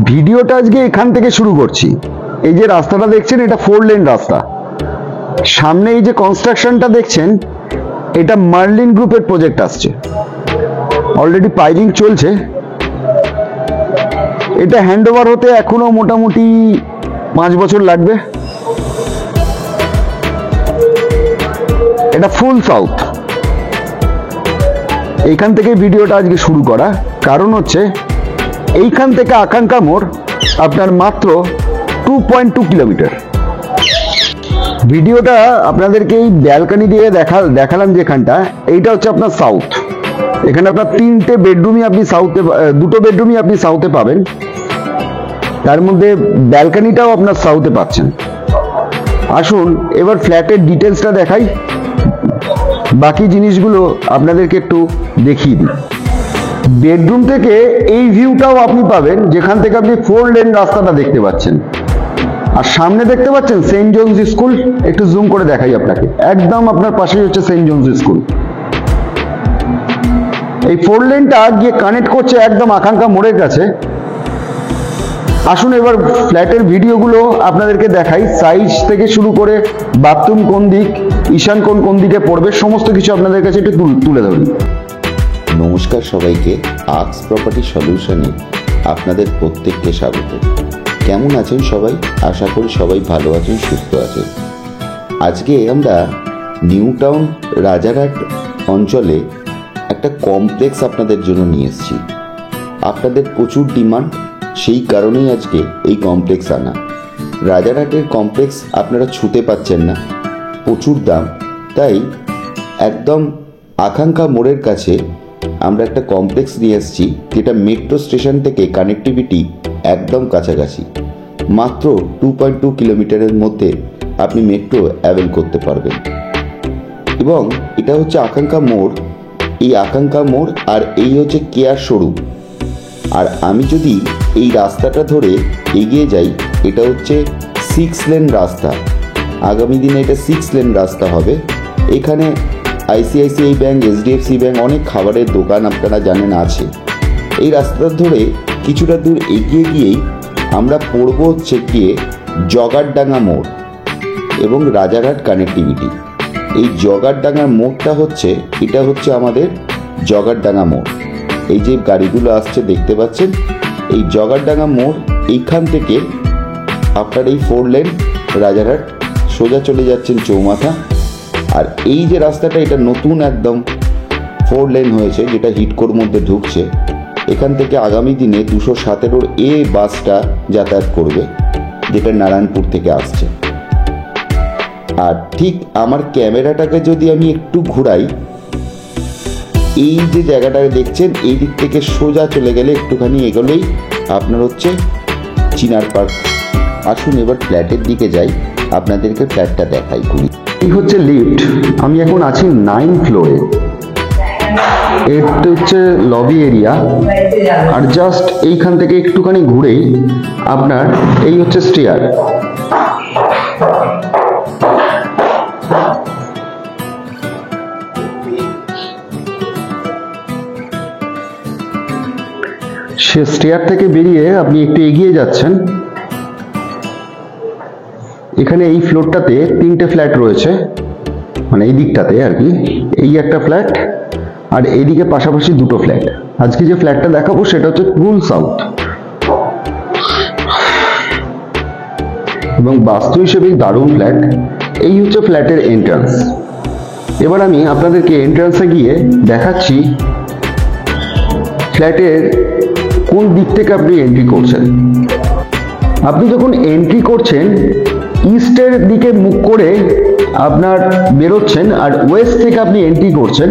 ভিডিওটা আজকে এখান থেকে শুরু করছি। এই যে রাস্তাটা দেখছেন এটা 4 লেন রাস্তা। সামনে এই যে কনস্ট্রাকশনটা দেখছেন এটা মার্লিন গ্রুপের প্রজেক্ট আসছে, অলরেডি পাইলিং চলছে। এটা হ্যান্ডওভার হতে এখনো মোটামুটি 5 বছর লাগবে। এটা ফুল সাউথ। এইখান থেকে ভিডিওটা আজকে শুরু করা কারণ হচ্ছে এইখান থেকে আকাঙ্ক্ষা মোড় আপনার মাত্র 2.2 কিলোমিটার। ভিডিওটা আপনাদেরকে এই ব্যালকনি দিয়ে দেখালাম যেখানটা, এইটা হচ্ছে আপনার সাউথ। এখানে আপনার 2টো বেডরুমই আপনি সাউথে পাবেন, তার মধ্যে ব্যালকনিটাও আপনার সাউথে পাচ্ছেন। আসুন এবার ফ্ল্যাটের ডিটেলসটা দেখাই, বাকি জিনিসগুলো আপনাদেরকে একটু দেখিয়ে দিই। বেডরুম থেকে এই ভিউটাও আপনি পাবেন যেখান থেকে আপনি 4 লেন রাস্তাটা দেখতে পাচ্ছেন, আর সামনে দেখতে পাচ্ছেন সেন্ট জোনস স্কুল। একটু জুম করে দেখাই আপনাকে, একদম আপনার পাশেই হচ্ছে সেন্ট জোনস স্কুল। এই 4 লেনটা গিয়ে কানেক্ট করছে একদম আকাঙ্ক্ষা মোড়ের কাছে। আসুন এবার ফ্ল্যাটের ভিডিওগুলো আপনাদেরকে দেখাই, সাইজ থেকে শুরু করে বাথরুম কোন দিক, ঈশান কোন দিকে পড়বে, সমস্ত কিছু আপনাদের কাছে একটু তুলে ধরি। নমস্কার সবাইকে, আর্কস প্রপার্টি সলিউশনে আপনাদের প্রত্যেককে স্বাগত। কেমন আছেন সবাই? আশা করি সবাই ভালো আছেন, সুস্থ আছেন। আজকে আমরা নিউ টাউন রাজারহাট অঞ্চলে একটা কমপ্লেক্স আপনাদের জন্য নিয়ে এসেছি। আপনাদের প্রচুর ডিমান্ড, সেই কারণেই আজকে এই কমপ্লেক্স আনা। রাজারহাটের কমপ্লেক্স আপনারা ছুতে পাচ্ছেন না, প্রচুর দাম। তাই একদম আকাঙ্ক্ষা মোড়ের কাছে আমরা একটা কমপ্লেক্স নিয়ে এসেছি, যেটা মেট্রো স্টেশন থেকে কানেক্টিভিটি একদম কাছাকাছি। মাত্র 2.2 কিলোমিটারের মধ্যে আপনি মেট্রো অ্যাভেল করতে পারবেন। এবং এটা হচ্ছে আকাঙ্ক্ষা মোড়, এই আকাঙ্ক্ষা মোড় আর এই হচ্ছে কেয়ার শোরুম। আর আমি যদি এই রাস্তাটা ধরে এগিয়ে যাই, এটা হচ্ছে 6 লেন রাস্তা। আগামী দিনে এটা 6 লেন রাস্তা হবে। এখানে ICICI ব্যাংক, HDFC ব্যাংক, অনেক খাবারের দোকান আপনারা জানেন আছে। এই রাস্তা ধরে কিছুটা দূর এগিয়ে গিয়েই আমরা পড়ব হচ্ছে গিয়ে জগারডাঙ্গা মোড় এবং রাজারহাট কানেক্টিভিটি। এই জগারডাঙ্গা মোড়টা হচ্ছে, এটা হচ্ছে আমাদের জগারডাঙ্গা মোড়। এই যে গাড়িগুলো আসছে দেখতে পাচ্ছেন, এই জগারডাঙ্গা মোড়, এইখান থেকে আপনার এই 4 লেন রাজারহাট সোজা চলে যাচ্ছেন চৌমাথা। আর এই যে রাস্তাটা, এটা নতুন একদম 4 লেন হয়েছে, যেটা হিডকোর মধ্যে ঢুকছে। এখান থেকে আগামী দিনে 217 বাসটা যাতায়াত করবে, যেটা নারায়ণপুর থেকে আসছে। আর ঠিক আমার ক্যামেরাটাকে যদি আমি একটু ঘুরাই, এই যে জায়গাটা দেখছেন, এই দিক থেকে সোজা চলে গেলে একটুখানি এগোলেই আপনার হচ্ছে চিনার পার্ক। আসুন এবার ফ্ল্যাটের দিকে যাই, আপনাদেরকে ফ্ল্যাটটা দেখাই ঘুরি। এই হচ্ছে লিফট, আমি এখন আছি 9 ফ্লোরে। এটা হচ্ছে লবি এরিয়া, আর জাস্ট এইখান থেকে একটুখানি ঘুরেই আপনার এই হচ্ছে স্টেয়ার। সে স্টেয়ার থেকে বেরিয়ে আপনি একটু এগিয়ে যাচ্ছেন। এখানে এই ফ্লোরটাতে 3টে ফ্ল্যাট রয়েছে, মানে এই দিকটাতে আর কি। এই একটা ফ্ল্যাট, আর এইদিকে পাশাপাশি 2টো ফ্ল্যাট। আজকে যে ফ্ল্যাটটা দেখাবো সেটা হচ্ছে ফুল সাউথ, এবং বাস্তু হিসেবে দারুণ ফ্ল্যাট। এই হচ্ছে ফ্ল্যাটের এন্ট্রান্স। এবার আমি আপনাদেরকে এন্ট্রান্সে গিয়ে দেখাচ্ছি ফ্ল্যাটের কোন দিক থেকে আপনি এন্ট্রি করছেন। আপনি যখন এন্ট্রি করছেন, ইস্টের দিকে মুখ করে আপনার বেরোচ্ছেন, আর ওয়েস্ট থেকে আপনি এন্ট্রি করছেন।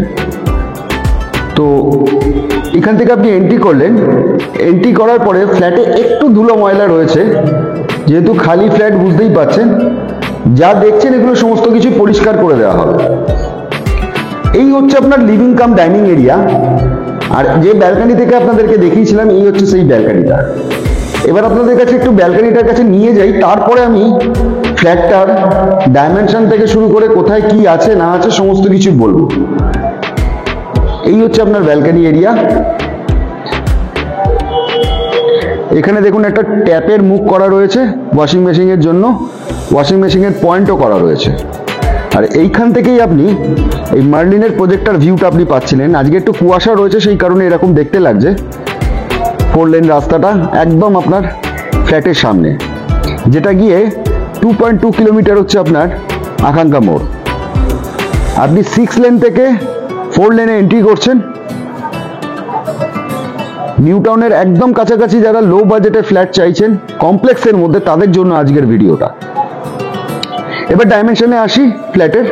তো এখান থেকে আপনি এন্ট্রি করলেন। এন্ট্রি করার পরে ফ্ল্যাটে একটু ধুলো ময়লা রয়েছে, যেহেতু খালি ফ্ল্যাট বুঝতেই পাচ্ছেন। যা দেখছেন এগুলো সমস্ত কিছু পরিষ্কার করে দেওয়া হবে। এই হচ্ছে আপনার লিভিং কাম ডাইনিং এরিয়া। আর যে ব্যালকনি থেকে আপনাদেরকে দেখিয়েছিলাম, এই হচ্ছে সেই ব্যালকনিটা। এবার আপনাদের কাছে একটু ব্যালকনিটার কাছে নিয়ে যাই, তারপরে আমি ফ্ল্যাটটার ডাইমেনশন থেকে শুরু করে কোথায় কি আছে না আছে সমস্ত কিছু বলবো। এই হচ্ছে আপনার ব্যালকনি এরিয়া। এখানে দেখুন একটা ট্যাপের মুখ করা রয়েছে ওয়াশিং মেশিনের জন্য, ওয়াশিং মেশিনের পয়েন্টও করা রয়েছে। আর এইখান থেকেই আপনি এই মার্লিনের প্রজেক্টর ভিউটা আপনি পাচ্ছিলেন। আজকে একটু কুয়াশা রয়েছে, সেই কারণে এরকম দেখতে লাগছে। 4 লেন রাস্তাটা একদম আপনার ফ্ল্যাটের সামনে, যেটা গিয়ে 2.2 কিলোমিটার হচ্ছে আপনার আকাঙ্ক্ষা মোড়। আপনি 6 লেন থেকে 4 লেনে এন্ট্রি করছেন। নিউ টাউনের একদম কাছাকাছি যারা লো বাজেটে ফ্ল্যাট চাইছেন কমপ্লেক্সের মধ্যে, তাদের জন্য আজকের ভিডিওটা। এবার ডাইমেনশনে আসি ফ্ল্যাটের।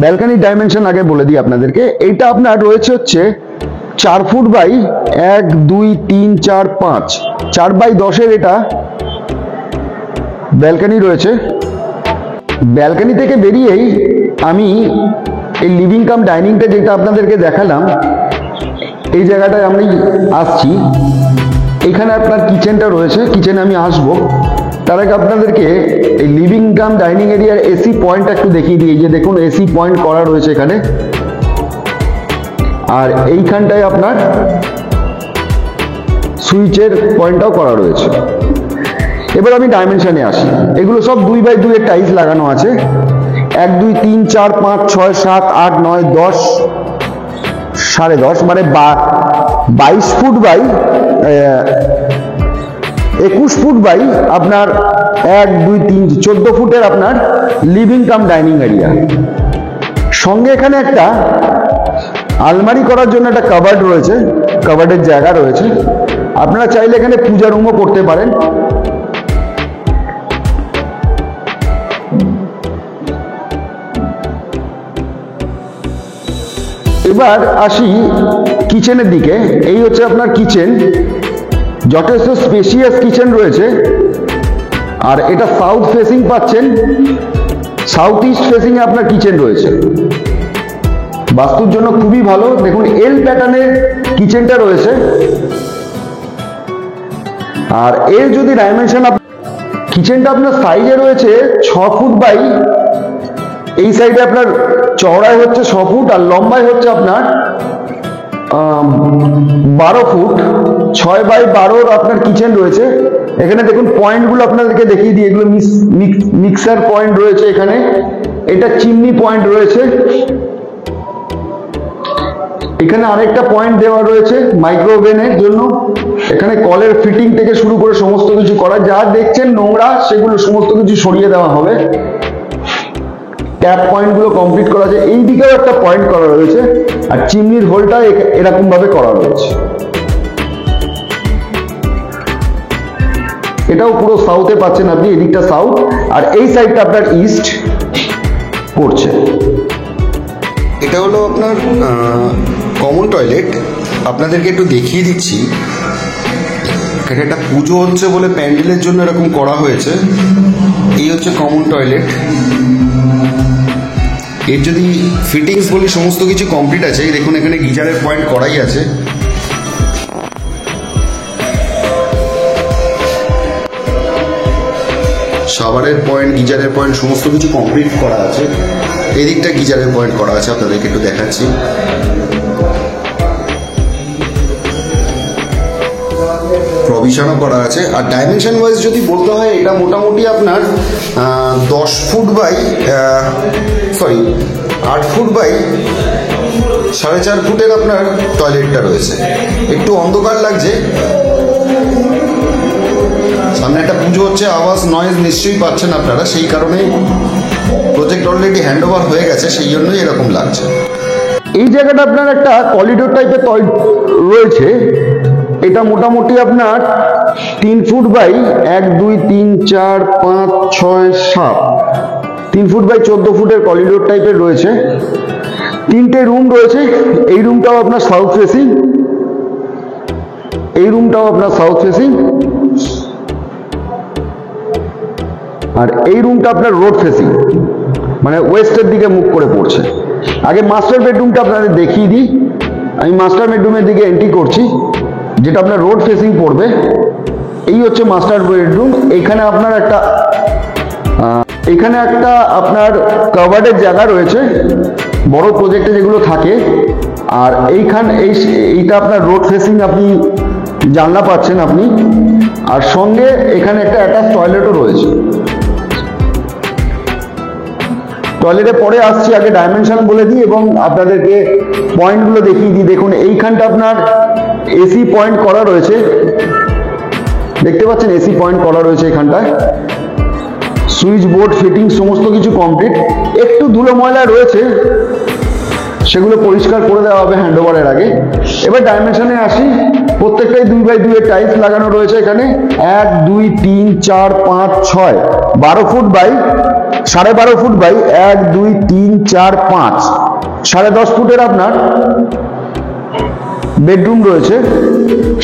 ব্যালকানির ডাইমেনশন আগে বলে দিই আপনাদেরকে। এইটা আপনার রয়েছে হচ্ছে 4 ফুট বাই 1 2 3 4 5, 4 বাই 10-এর এটা ব্যালকানি রয়েছে। ব্যালকানি থেকে বেরিয়েই আমি এই লিভিং কাম ডাইনিংটা যেটা আপনাদেরকে দেখালাম, এই জায়গাটায় আমি আসছি। এখানে আপনার কিচেনটা রয়েছে, কিচেনে আমি আসবো। তার আগে আপনাদেরকে এই লিভিং কাম ডাইনিং এরিয়ার এসি পয়েন্টটা একটু দেখিয়ে দিই। এই যে দেখুন এসি পয়েন্ট করা রয়েছে এখানে, আর এইখানটায় আপনার সুইচের পয়েন্টটাও করা রয়েছে। এবার আমি ডাইমেনশনে আসি। এগুলো সব 2 বাই 2 এর টাইলস লাগানো আছে। 1 2 3 4 5 6 7 8 9 10 10.5, মানে 22 ফুট বাই 21 ফুট বাই আপনার 1 2 3 14 ফুটের আপনার লিভিং কাম ডাইনিং এরিয়া। সঙ্গে এখানে একটা আলমারি করার জন্য একটা কাবার্ড রয়েছে, কাবার্ডের জায়গা রয়েছে। আপনারা চাইলে এখানে পূজা রুমও করতে পারেন। এবার আসি কিচেনের দিকে। এই হচ্ছে আপনার কিচেন, যথেষ্ট স্পেশিয়াস কিচেন রয়েছে। আর এটা সাউথ ফেসিং পাচ্ছেন, সাউথ ইস্ট ফেসিং এ আপনার কিচেন রয়েছে। বাস্তুর জন্য খুবই ভালো। দেখুন এল প্যাটার্নের কিচেনটা রয়েছে। আর এর যদি ডাইমেনশন, কিচেনটা আপনার সাইজে রয়েছে 6 ফুট বাই, এই সাইডে আপনার চওড়ায় হচ্ছে 6 ফুট আর লম্বায় হচ্ছে আপনার 12 ফুট। 6 বাই 12 আপনার কিচেন রয়েছে। এখানে দেখুন পয়েন্টগুলো আপনাদেরকে দেখিয়ে দিই। এগুলো মিক্সার পয়েন্ট রয়েছে এখানে। এটা চিমনি পয়েন্ট রয়েছে। এখানে আরেকটা পয়েন্ট দেওয়া রয়েছে মাইক্রোওভেনের জন্য। এখানে কলের ফিটিং থেকে শুরু করে সমস্ত কিছু করা, যা দেখছেন নোংরা সেগুলো সমস্ত কিছু সরিয়ে দেওয়া হবে। ট্যাপ পয়েন্টগুলো কমপ্লিট করা আছে। এই দিকেও একটা পয়েন্ট করা রয়েছে, আর চিমনির হোলটা এরকম ভাবে করা রয়েছে। এটাও পুরো সাউথে পাচ্ছেন আপনি, এদিকটা সাউথ আর এই সাইডটা আপনার ইস্ট পড়ছে। এটা হলো আপনার কমন টয়লেট। আপনাদেরকে একটু দেখিয়ে দিচ্ছি। এখানে একটা পুজো হচ্ছে বলে প্যান্ডেলের জন্য এরকম করা হয়েছে। এই হচ্ছে কমন টয়লেট। এর যদি ফিটিংস বলি সমস্ত কিছু কমপ্লিট আছে। এই দেখুন এখানে গিজারের পয়েন্ট করাই আছে। শাওয়ারের পয়েন্ট, গিজারের পয়েন্ট সমস্ত কিছু কমপ্লিট করা আছে। এদিকটা গিজারের পয়েন্ট করা আছে, আপনাদেরকে একটু দেখাচ্ছি। প্রভিশনও করা আছে। আর ডাইমেনশন ওয়াইজ যদি বলতে হয়, এটা মোটামুটি আপনার 10 ফুট বাই 8 ফুট বাই 4.5 ফুটের আপনার টয়লেটটা রয়েছে। একটু অন্ধকার লাগছে, সামনে একটা পুজো হচ্ছে, আওয়াজ নয়েজ নিশ্চয়ই পাচ্ছেন আপনারা। সেই কারণে প্রজেক্ট অলরেডি হ্যান্ড ওভার হয়ে গেছে, সেই জন্যই এরকম লাগছে। এই জায়গাটা আপনার একটা করিডোর টাইপের রয়েছে। এটা মোটামুটি আপনার 3 ফুট বাই 1 2 3 4 5 6 7, 3 ফুট বাই 14 ফুটের করিডোর টাইপের রয়েছে। 3টে রুম রয়েছে। এই রুমটাও আপনার সাউথ ফেসিং, এই রুমটাও আপনার সাউথ ফেসিং, আর এই রুমটা আপনার রোড ফেসিং, মানে ওয়েস্টের দিকে মুখ করে পড়ছে। আগে মাস্টার বেডরুমটা আপনাদের দেখিয়ে দিই। আমি মাস্টার বেডরুমের দিকে এন্ট্রি করছি, যেটা আপনার রোড ফেসিং পড়বে। এই হচ্ছে মাস্টার বেডরুম। এখানে আপনার একটা আপনার কাবার্ডের জায়গা রয়েছে, বড় প্রজেক্টে যেগুলো থাকে। আর এইটা আপনার রোড ফেসিং আপনি জানলা পাচ্ছেন আপনি, আর সঙ্গে এখানে একটা অ্যাটাচ টয়লেটও রয়েছে। টয়লেটে পরে আসছি, আগে ডাইমেনশন বলে দিই এবং আপনাদেরকে পয়েন্টগুলো দেখিয়ে দিই। দেখুন এইখানটা আপনার এসি পয়েন্ট করা রয়েছে, দেখতে পাচ্ছেন এসি পয়েন্ট করা রয়েছে এখানটায়। সুইচ বোর্ড ফিটিং সমস্ত কিছু কমপ্লিট। একটু ধুলো ময়লা রয়েছে, সেগুলো পরিষ্কার করে দেওয়া হবে হ্যান্ডওভারের আগে। এবার ডাইমেনশনে আসি। প্রত্যেকটাই 2x2 এর টাইলস লাগানো রয়েছে এখানে। 1 2 3 4 5 6 12 ফুট বাই 12.5 ফুট বাই 1 2 3 4 5 10.5 ফুটের আপনার বেডরুম রয়েছে।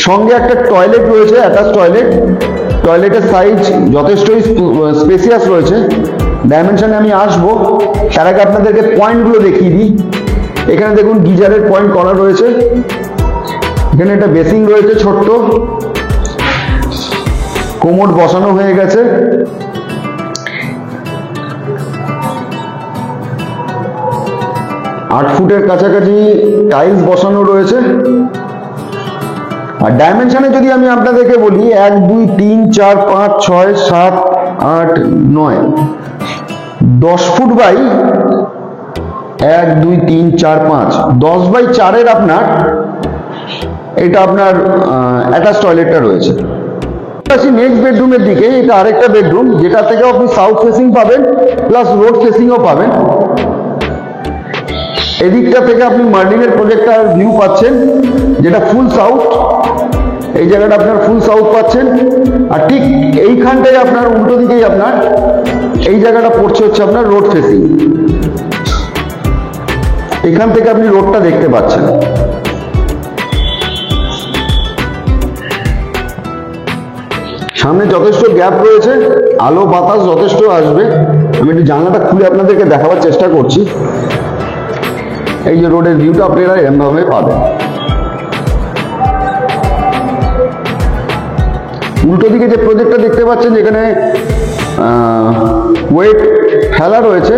সঙ্গে একটা টয়লেট রয়েছে, অ্যাটাচ টয়লেট। টয়লেটের সাইজ যথেষ্টই স্পেসিয়াস রয়েছে। ডাইমেনশনে আমি আসবো, তার আগে আপনাদেরকে পয়েন্টগুলো দেখিয়ে দিই। এখানে দেখুন গিজারের পয়েন্ট করা রয়েছে। এখানে একটা বেসিং রয়েছে ছোট্ট, কোমোড বসানো হয়ে গেছে। আট ফুটের কাছাকাছি টাইলস বসানো রয়েছে। আর ডাইমেনশনে যদি আমি আপনাদেরকে বলি 1 2 3 4 5 6 7 8 9 10 ফুট বাই 1 2 3 4 5 10 বাই 4 এর আপনার এটা আপনার অ্যাটাচ টয়লেটটা রয়েছে। আসি নেক্সট বেডরুমের দিকে। এটা আরেকটা বেডরুম, যেটা থেকে আপনি সাউথ ফেসিং পাবেন প্লাস রোড ফেসিংও পাবেন। এদিকটা থেকে আপনি মার্লিনের প্রজেক্টর ভিউ পাচ্ছেন, যেটা ফুল সাউথ। এই জায়গাটা আপনার ফুল সাউথ পাচ্ছেন। আর ঠিক এইখানটাই আপনার উল্টো দিকেই আপনার এই জায়গাটা পড়ছে হচ্ছে আপনার রোড ফেসিং। এখান থেকে আপনি রোডটা দেখতে পাচ্ছেন। সামনে যথেষ্ট গ্যাপ রয়েছে, আলো বাতাস যথেষ্ট আসবে। আমি একটু জানলাটা খুলে আপনাদেরকে দেখাবার চেষ্টা করছি। এই যে রোডের ভিউটা আপনারা এরকমভাবে পাবেন। উল্টো দিকে যে প্রজেক্টটা দেখতে পাচ্ছেন, যেখানে ওয়েট ফেলা রয়েছে,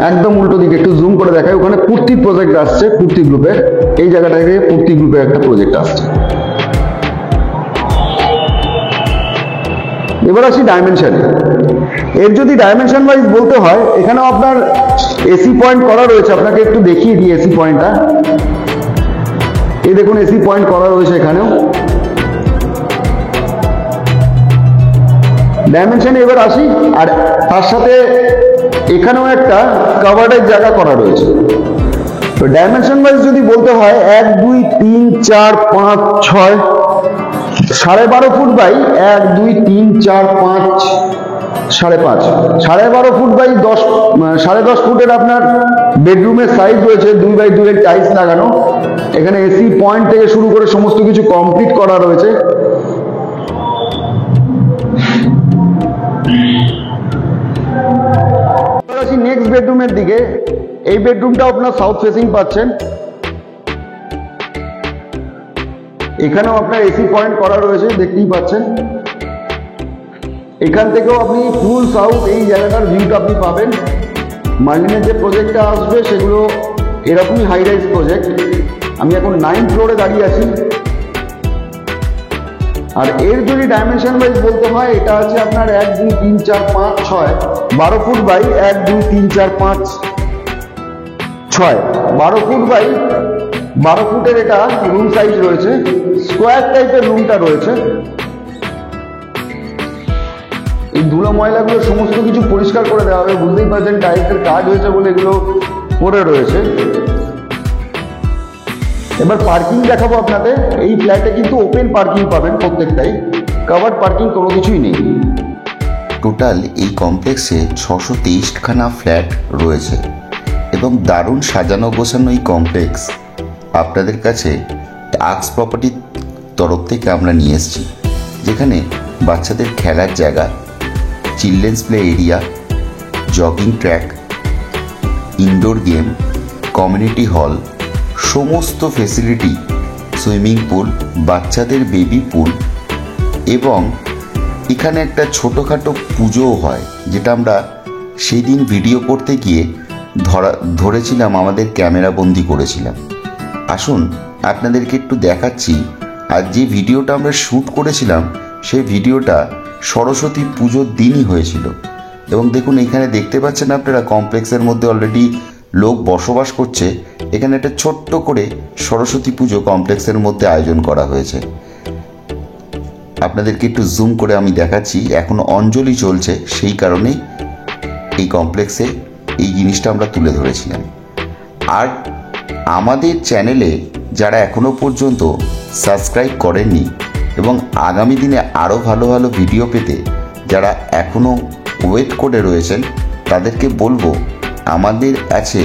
একদম উল্টো দিকে একটু জুম করে দেখায়, ওখানে পূর্তি প্রজেক্ট আসছে, পূর্তি গ্রুপের। এই জায়গাটা থেকে পূর্তি গ্রুপের একটা প্রজেক্ট আসছে। এবার আসি ডাইমেনশনে। এর যদি ডাইমেনশন ওয়াইজ বলতে হয়, এখানেও আপনার এসি পয়েন্ট করা রয়েছে। আপনাকে একটু দেখিয়ে দিই এসি পয়েন্টটা। এই দেখুন এসি পয়েন্ট করা রয়েছে এখানেও। ডাইমেনশনে এবার আসি, আর তার সাথে এখানেও একটা কাভার্ডের জায়গা করা রয়েছে। তো ডাইমেনশন ওয়াইজ যদি বলতে হয় 1 2 3 4 5 6 12.5 ফুট বাই 1 2 3 4 5 5.5 12.5 ফুট বাই 10 ফুটের আপনার বেডরুমের সাইজ রয়েছে। 2x2 এর টাইলস লাগানো। এখানে এসি পয়েন্ট থেকে শুরু করে সমস্ত কিছু কমপ্লিট করা রয়েছে। আসি নেক্সট বেডরুমের দিকে। এই বেডরুমটা আপনার সাউথ ফেসিং পাচ্ছেন। এখানেও আপনার এসি পয়েন্ট করা রয়েছে, দেখতেই পাচ্ছেন। এখান থেকেও আপনি ফুল সাউথ এই জায়গাটার ভিউটা আপনি পাবেন। মার্লিনের যে প্রজেক্টটা আসবে সেগুলো এরকমই হাই রাইজ প্রজেক্ট। আমি এখন 9th ফ্লোরে দাঁড়িয়ে আছি। আর এর যদি ডাইমেনশন ওয়াইজ বলতে হয়, এটা আছে আপনার 1 2 3 4 5 6 12 ফুট বাই 1 2 3 4 5 6 12 ফুট বাই 12 ফুটের এটা রুম সাইজ রয়েছে। স্কোয়ার টাইপের রুমটা রয়েছে। এই ধুলো ময়লাগুলো সমস্ত কিছু পরিষ্কার করে দেওয়া হবে। বুঝতেই পারছেন টাইলসের কাজ হয়েছে বলে এগুলো পড়ে রয়েছে। এবার পার্কিং দেখাবো আপনাদের। এই ফ্ল্যাটে কিন্তু ওপেন পার্কিং পাবেন, প্রত্যেকটাই কভার্ড পার্কিং, কোনো কিছুই নেই। টোটাল এই কমপ্লেক্সে 623খানা ফ্ল্যাট রয়েছে এবং দারুণ সাজানো গোছানো এই কমপ্লেক্স আপনাদের কাছে আক্স প্রপার্টির তরফ থেকে আমরা নিয়ে এসেছি, যেখানে বাচ্চাদের খেলার জায়গা, children's play area, jogging track, indoor game, community hall, সমস্ত ফেসিলিটি, সুইমিং পুল, বাচ্চাদের বেবি পুল এবং এখানে একটা ছোটোখাটো পুজোও হয়, যেটা আমরা সেই দিন ভিডিও করতে গিয়ে ধরেছিলাম, আমাদের ক্যামেরা বন্দি করেছিলাম। আসুন আপনাদেরকে একটু দেখাচ্ছি আর যে ভিডিওটা আমরা শ্যুট করেছিলাম সেই ভিডিওটা সরস্বতী পুজোর দিনই হয়েছিল। এবং দেখুন এখানে দেখতে পাচ্ছেন আপনারা কমপ্লেক্সের মধ্যে অলরেডি লোক বসবাস করছে। এখানে একটা ছোট্ট করে সরস্বতী পুজো কমপ্লেক্সের মধ্যে আয়োজন করা হয়েছে। আপনাদেরকে একটু জুম করে আমি দেখাচ্ছি, এখন অঞ্জলি চলছে, সেই কারণেই এই কমপ্লেক্সে এই জিনিসটা আমরা তুলে ধরেছিলাম। আর আমাদের চ্যানেলে যারা এখনও পর্যন্ত সাবস্ক্রাইব করেননি এবং আগামী দিনে আরও ভালো ভালো ভিডিও পেতে যারা এখনও ওয়েট করে রয়েছেন, তাদেরকে বলবো আমাদের আছে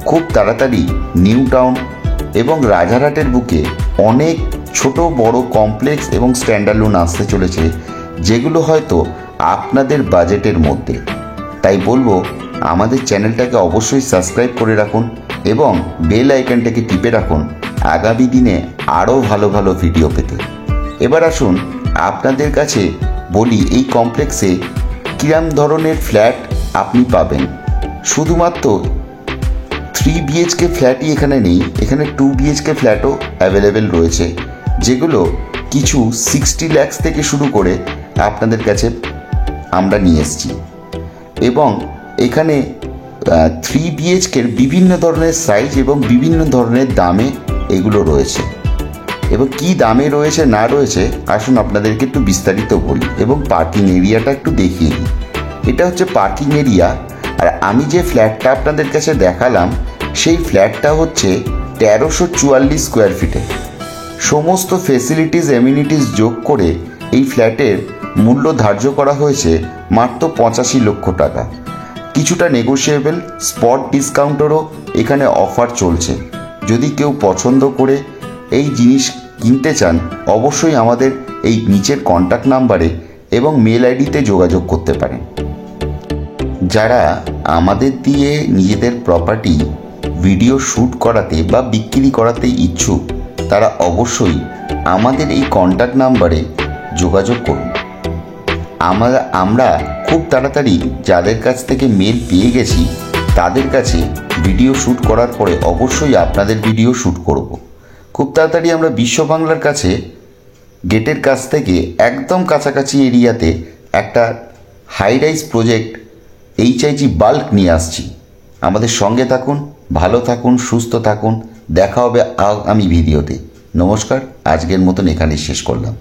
খুব তাড়াতাড়ি নিউ টাউন এবং রাজারহাটের বুকে অনেক ছোট বড় কমপ্লেক্স এবং স্ট্যান্ডার্লোন আসতে চলেছে, যেগুলো হয়তো আপনাদের বাজেটের মধ্যে। তাই বলবো আমাদের চ্যানেলটাকে অবশ্যই সাবস্ক্রাইব করে রাখুন এবং বেল আইকনটাকে টিপে রাখুন আগামী দিনে আরও ভালো ভালো ভিডিও পেতে। এবার আসুন আপনাদের কাছে বলি এই কমপ্লেক্সে কিরম ধরনের ফ্ল্যাট আপনি পাবেন। শুধুমাত্র 3 BHK ফ্ল্যাটই এখানে নেই, এখানে 2 BHK ফ্ল্যাটও অ্যাভেলেবেল রয়েছে, যেগুলো কিছু 60 lakhs থেকে শুরু করে আপনাদের কাছে আমরা নিয়ে এসেছি। এবং এখানে 3 BHKর বিভিন্ন ধরনের সাইজ এবং বিভিন্ন ধরনের দামে এগুলো রয়েছে। এবং কি দামে রয়েছে না রয়েছে আসুন আপনাদেরকে একটু বিস্তারিত বলি এবং পার্কিং এরিয়াটা একটু দেখিয়ে দিই। এটা হচ্ছে পার্কিং এরিয়া। আর আমি যে ফ্ল্যাটটা আপনাদের কাছে দেখালাম সেই ফ্ল্যাটটা হচ্ছে 1344 স্কোয়ার ফিটে। সমস্ত ফেসিলিটিস এমিনিটিস যোগ করে এই ফ্ল্যাটের মূল্য ধার্য করা হয়েছে মাত্র 85 লক্ষ টাকা। কিছুটা নেগোশিয়েবল, স্পট ডিসকাউন্টেরও এখানে অফার চলছে। যদি কেউ পছন্দ করে এই জিনিস কিনতে চান অবশ্যই আমাদের এই নিচের কন্ট্যাক্ট নাম্বারে এবং মেল আইডিতে যোগাযোগ করতে পারেন। যারা আমাদের দিয়ে নিজেদের প্রপার্টি ভিডিও শ্যুট করাতে বা বিক্রি করাতে ইচ্ছুক তারা অবশ্যই আমাদের এই কন্ট্যাক্ট নাম্বারে যোগাযোগ করুন। আমরা খুব তাড়াতাড়ি যাদের কাছ থেকে মেল পেয়ে গেছি তাদের কাছে ভিডিও শ্যুট করার পরে অবশ্যই আপনাদের ভিডিও শ্যুট করব। খুব তাড়াতাড়ি আমরা বিশ্ব বাংলার কাছে গেটের কাছ থেকে একদম কাছাকাছি এরিয়াতে একটা high rise project HIG bulk নিয়ে আসছি। আমাদের সঙ্গে থাকুন, ভালো থাকুন, সুস্থ থাকুন। দেখা হবে আগামী ভিডিওতে। নমস্কার, আজকের মতন এখানেই শেষ করলাম।